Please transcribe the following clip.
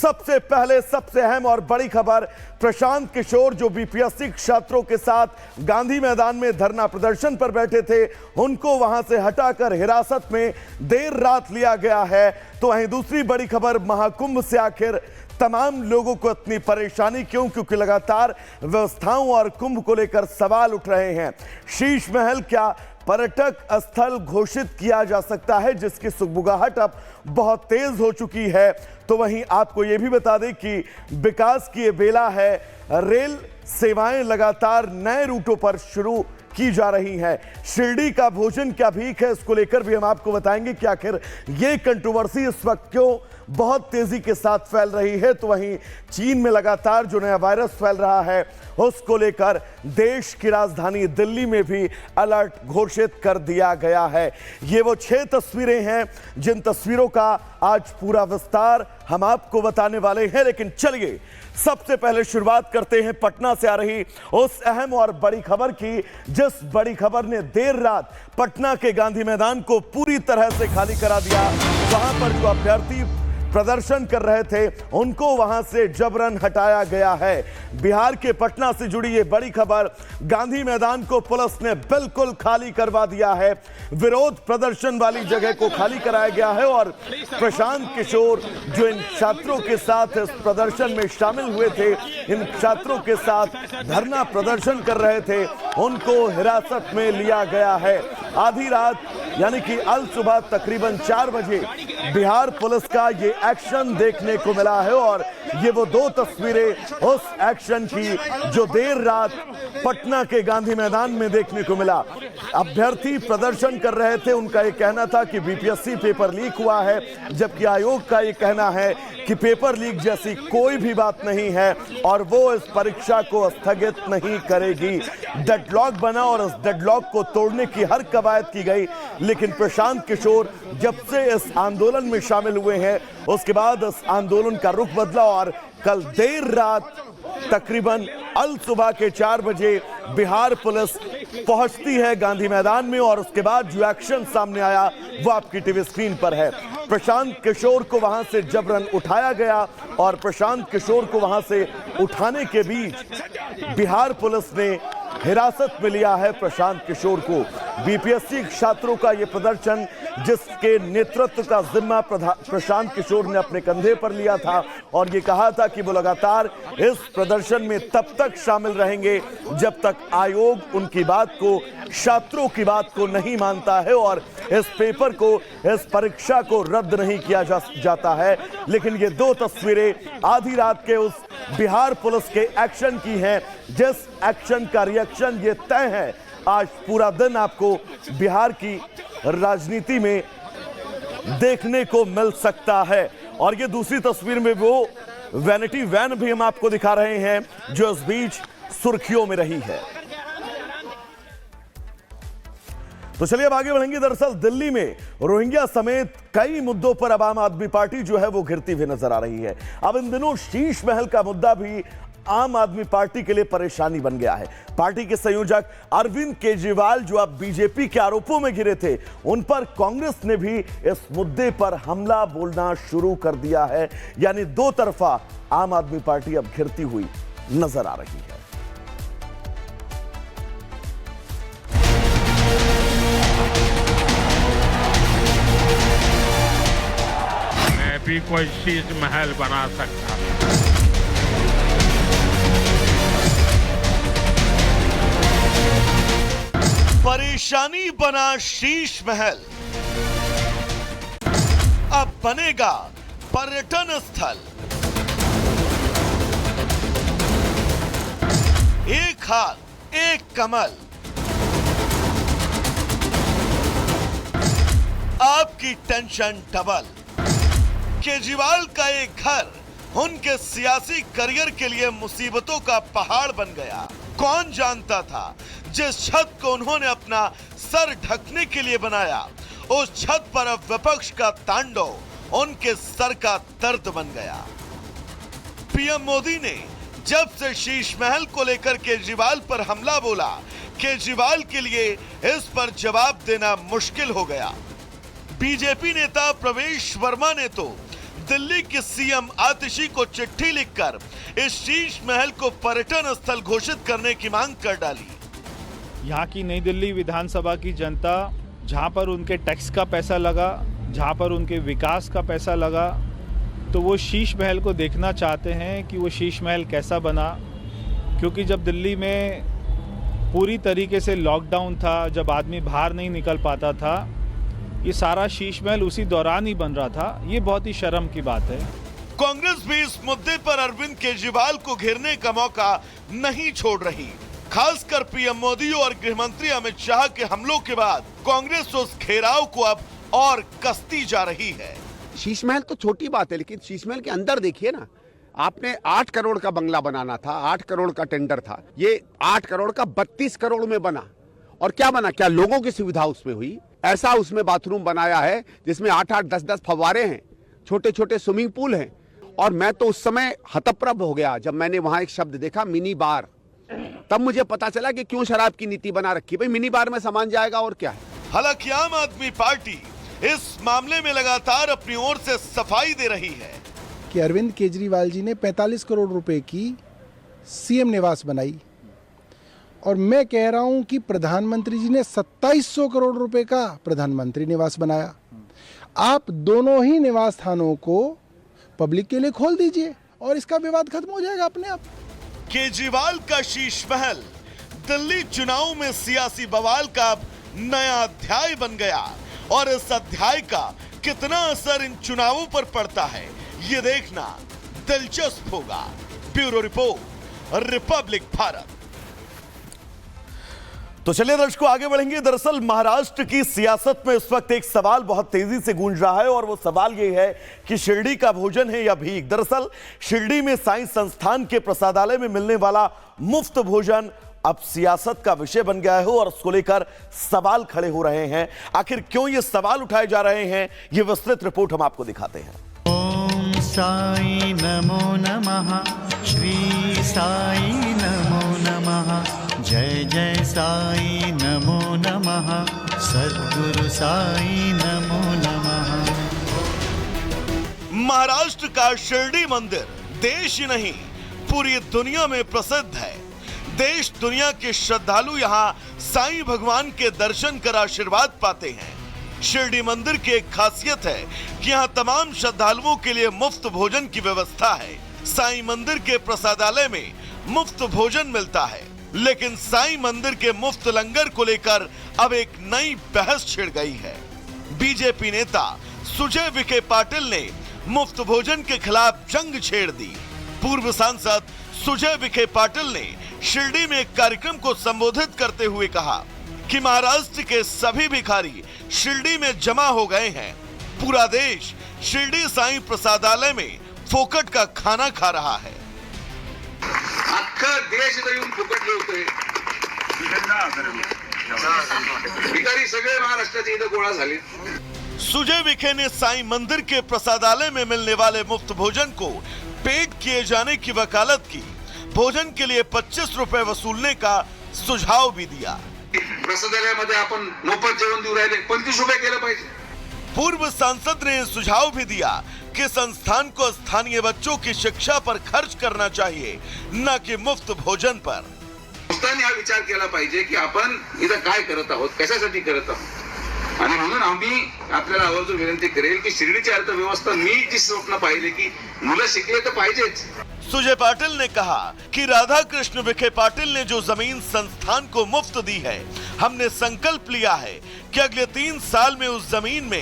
सबसे पहले सबसे अहम और बड़ी खबर, प्रशांत किशोर जो बीपीएससी छात्रों के साथ गांधी मैदान में धरना प्रदर्शन पर बैठे थे, उनको वहां से हटाकर हिरासत में देर रात लिया गया है। तो वहीं दूसरी बड़ी खबर, महाकुंभ से आखिर तमाम लोगों को इतनी परेशानी क्यों? क्योंकि लगातार व्यवस्थाओं और कुंभ को लेकर सवाल उठ रहे हैं। शीश महल क्या पर्यटक स्थल घोषित किया जा सकता है, जिसकी सुगबुगाहट अब बहुत तेज हो चुकी है। तो वहीं आपको यह भी बता दें कि विकास की ये बेला है, रेल सेवाएं लगातार नए रूटों पर शुरू की जा रही हैं। शिरडी का भोजन क्या भीख है, इसको लेकर भी हम आपको बताएंगे कि आखिर ये कंट्रोवर्सी इस वक्त क्यों बहुत तेजी के साथ फैल रही है। तो वहीं चीन में लगातार जो नया वायरस फैल रहा है, उसको लेकर देश की राजधानी दिल्ली में भी अलर्ट घोषित कर दिया गया है। ये वो 6 तस्वीरें हैं जिन तस्वीरों का आज पूरा विस्तार हम आपको बताने वाले हैं। लेकिन चलिए सबसे पहले शुरुआत करते हैं पटना से आ रही उस अहम और बड़ी खबर की, जिस बड़ी खबर ने देर रात पटना के गांधी मैदान को पूरी तरह से खाली करा दिया। वहां पर जो अभ्यर्थी प्रदर्शन कर रहे थे, उनको वहां से जबरन हटाया गया है। बिहार के पटना से जुड़ी ये बड़ी खबर, गांधी मैदान को पुलिस ने बिल्कुल खाली करवा दिया है। विरोध प्रदर्शन वाली जगह को खाली कराया गया है और प्रशांत किशोर जो इन छात्रों के साथ इस प्रदर्शन में शामिल हुए थे, इन छात्रों के साथ धरना प्रदर्शन कर रहे थे, उनको हिरासत में लिया गया है। आधी रात यानी कि अल सुबह तकरीबन 4 बजे बिहार पुलिस का ये एक्शन देखने को मिला है और ये वो 2 तस्वीरें उस एक्शन की जो देर रात पटना के गांधी मैदान में देखने को मिला। अभ्यर्थी प्रदर्शन कर रहे थे, उनका ये कहना था कि बीपीएससी पेपर लीक हुआ है, जबकि आयोग का ये कहना है कि पेपर लीक जैसी कोई भी बात नहीं है और वो इस परीक्षा को स्थगित नहीं करेगी। डेडलॉक बना और इस डेडलॉक को तोड़ने की हर कवायद की गई, लेकिन प्रशांत किशोर जब से इस आंदोलन में शामिल हुए हैं, उसके बाद इस आंदोलन का रुख बदला और कल देर रात तकरीबन अल सुबह के 4 बजे बिहार पुलिस पहुंचती है गांधी मैदान में और उसके बाद जो एक्शन सामने आया वो आपकी टीवी स्क्रीन पर है। प्रशांत किशोर को वहां से जबरन उठाया गया और प्रशांत किशोर को वहां से उठाने के बीच बिहार पुलिस ने हिरासत में लिया है प्रशांत किशोर को। बीपीएससी छात्रों का यह प्रदर्शन, जिसके नेतृत्व का जिम्मा प्रशांत किशोर ने अपने कंधे पर लिया था और ये कहा था कि वो लगातार इस प्रदर्शन में तब तक शामिल रहेंगे जब तक आयोग उनकी बात को, छात्रों की बात को नहीं मानता है और इस पेपर को, इस परीक्षा को रद्द नहीं किया जाता है। लेकिन ये 2 तस्वीरें आधी रात के उस बिहार पुलिस के एक्शन की हैं, जिस एक्शन का रिएक्शन ये तय है आज पूरा दिन आपको बिहार की राजनीति में देखने को मिल सकता है। और ये दूसरी तस्वीर में वो वैनिटी वैन भी हम आपको दिखा रहे हैं जो इस बीच सुर्खियों में रही है। तो चलिए अब आगे बढ़ेंगे। दरअसल दिल्ली में रोहिंग्या समेत कई मुद्दों पर अब आम आदमी पार्टी जो है वो घिरती हुई नजर आ रही है। अब इन दिनों शीश महल का मुद्दा भी आम आदमी पार्टी के लिए परेशानी बन गया है। पार्टी के संयोजक अरविंद केजरीवाल जो अब बीजेपी के आरोपों में घिरे थे, उन पर कांग्रेस ने भी इस मुद्दे पर हमला बोलना शुरू कर दिया है। यानी 2 तरफा आम आदमी पार्टी अब घिरती हुई नजर आ रही है। मैं भी कोई शीश महल बना सकता हूं। परेशानी बना शीश महल, अब बनेगा पर्यटन स्थल। एक हाथ एक कमल, आपकी टेंशन डबल। केजरीवाल का एक घर उनके सियासी करियर के लिए मुसीबतों का पहाड़ बन गया। कौन जानता था जिस छत को उन्होंने अपना सर ढकने के लिए बनाया, उस छत पर अब विपक्ष का तांडव उनके सर का दर्द बन गया। पीएम मोदी ने जब से शीश महल को लेकर केजरीवाल पर हमला बोला, केजरीवाल के लिए इस पर जवाब देना मुश्किल हो गया। बीजेपी नेता प्रवेश वर्मा ने तो दिल्ली के सीएम आतिशी को चिट्ठी लिखकर इस शीश महल को पर्यटन स्थल घोषित करने की मांग कर डाली। यहाँ की नई दिल्ली विधानसभा की जनता, जहाँ पर उनके टैक्स का पैसा लगा, जहाँ पर उनके विकास का पैसा लगा, तो वो शीश महल को देखना चाहते हैं कि वो शीश महल कैसा बना। क्योंकि जब दिल्ली में पूरी तरीके से लॉकडाउन था, जब आदमी बाहर नहीं निकल पाता था, ये सारा शीश महल उसी दौरान ही बन रहा था। ये बहुत ही शर्म की बात है। कांग्रेस भी इस मुद्दे पर अरविंद केजरीवाल को घेरने का मौका नहीं छोड़ रही। खासकर पीएम मोदी और गृह मंत्री अमित शाह के हमलों के बाद कांग्रेस उस घेराव को अब और कसती जा रही है। शीश महल तो छोटी बात है, लेकिन शीश महल के अंदर देखिए ना, आपने 8 करोड़ का बंगला बनाना था, 8 करोड़ का टेंडर था, ये 8 करोड़ का 32 करोड़ में बना। और क्या बना? क्या लोगों की सुविधा उसमें हुई? ऐसा उसमें बाथरूम बनाया है जिसमें 8-8, 10-10 फव्वारे हैं, छोटे छोटे स्विमिंग पूल हैं। और मैं तो उस समय हतप्रभ हो गया जब मैंने वहां एक शब्द देखा, मिनी बार। तब मुझे पता चला कि क्यों शराब की नीति बना रखी। भाई मिनी बार में सामान जाएगा और क्या है। हालांकि आम आदमी पार्टी इस मामले में लगातार अपनी ओर से सफाई दे रही है कि अरविंद केजरीवाल जी ने 45 करोड़ रुपए की सीएम निवास बनाई और मैं कह रहा हूं कि प्रधानमंत्री जी ने 2700 करोड़ रुपए का प्रधानमंत्री निवास बनाया। आप दोनों ही निवास स्थानों को पब्लिक के लिए खोल दीजिए और इसका विवाद खत्म हो जाएगा अपने आप। केजरीवाल का शीश महल दिल्ली चुनाव में सियासी बवाल का नया अध्याय बन गया और इस अध्याय का कितना असर इन चुनावों पर पड़ता है, ये देखना दिलचस्प होगा। Bureau report, Republic Bharat. तो चलिए दर्शकों, आगे बढ़ेंगे। दरअसल महाराष्ट्र की सियासत में इस वक्त एक सवाल बहुत तेजी से गूंज रहा है और वो सवाल ये है कि शिरडी का भोजन है या भीख। दरअसल शिरडी में साईं संस्थान के प्रसादालय में मिलने वाला मुफ्त भोजन अब सियासत का विषय बन गया है और उसको लेकर सवाल खड़े हो रहे हैं। आखिर क्यों ये सवाल उठाए जा रहे हैं, ये विस्तृत रिपोर्ट हम आपको दिखाते हैं। ओम साई नमो नमः, श्री साई नमो नमः, जय जय साई नमो नमः, सद्गुरु साई नमो नमः। महाराष्ट्र का शिरडी मंदिर देश ही नहीं पूरी दुनिया में प्रसिद्ध है। देश दुनिया के श्रद्धालु यहाँ साईं भगवान के दर्शन कर आशीर्वाद पाते हैं। शिरडी मंदिर की एक खासियत है कि यहाँ तमाम श्रद्धालुओं के लिए मुफ्त भोजन की व्यवस्था है। साईं मंदिर के प्रसादालय में मुफ्त भोजन मिलता है, लेकिन साईं मंदिर के मुफ्त लंगर को लेकर अब एक नई बहस छिड़ गई है। बीजेपी नेता सुजय विखे पाटिल ने मुफ्त भोजन के खिलाफ जंग छेड़ दी। पूर्व सांसद सुजय विखे पाटिल ने शिरडी में एक कार्यक्रम को संबोधित करते हुए कहा कि महाराष्ट्र के सभी भिखारी शिरडी में जमा हो गए हैं। पूरा देश शिरडी साईं प्रसादालय में फोकट का खाना खा रहा है। अख्खा देश इथं येऊन फुकट जेवतोय। भिकारी सगळे महाराष्ट्राचे इथं गोळा झाले। सुजय विखे ने साईं मंदिर के प्रसादालय में मिलने वाले मुफ्त भोजन को पेड किए जाने की वकालत की। भोजन के लिए 25 रुपए वसूलने का सुझाव भी दिया। प्रसादालयामध्ये आपण मोफत जेवण देऊ राहिले, 25 रुपये केलं पाहिजे। पूर्व सांसद ने सुझाव भी दिया कि संस्थान को स्थानीय बच्चों की शिक्षा पर खर्च करना चाहिए, न कि मुफ्त भोजन पर। संस्थांनी हा विचार केला पाहिजे की आपण इथं काय करत आहोत, कशासाठी करत आहोत। आणि म्हणून आम्ही आपल्याला आवर्जून विनंती करेल की शिर्डीची अर्थव्यवस्था मी जी स्वप्न पाहिले की मुलं शिकले तर पाहिजेच। सुजय पाटिल ने कहा कि राधा कृष्ण विखे पाटिल ने जो जमीन संस्थान को मुफ्त दी है, हमने संकल्प लिया है कि अगले 3 साल में उस जमीन में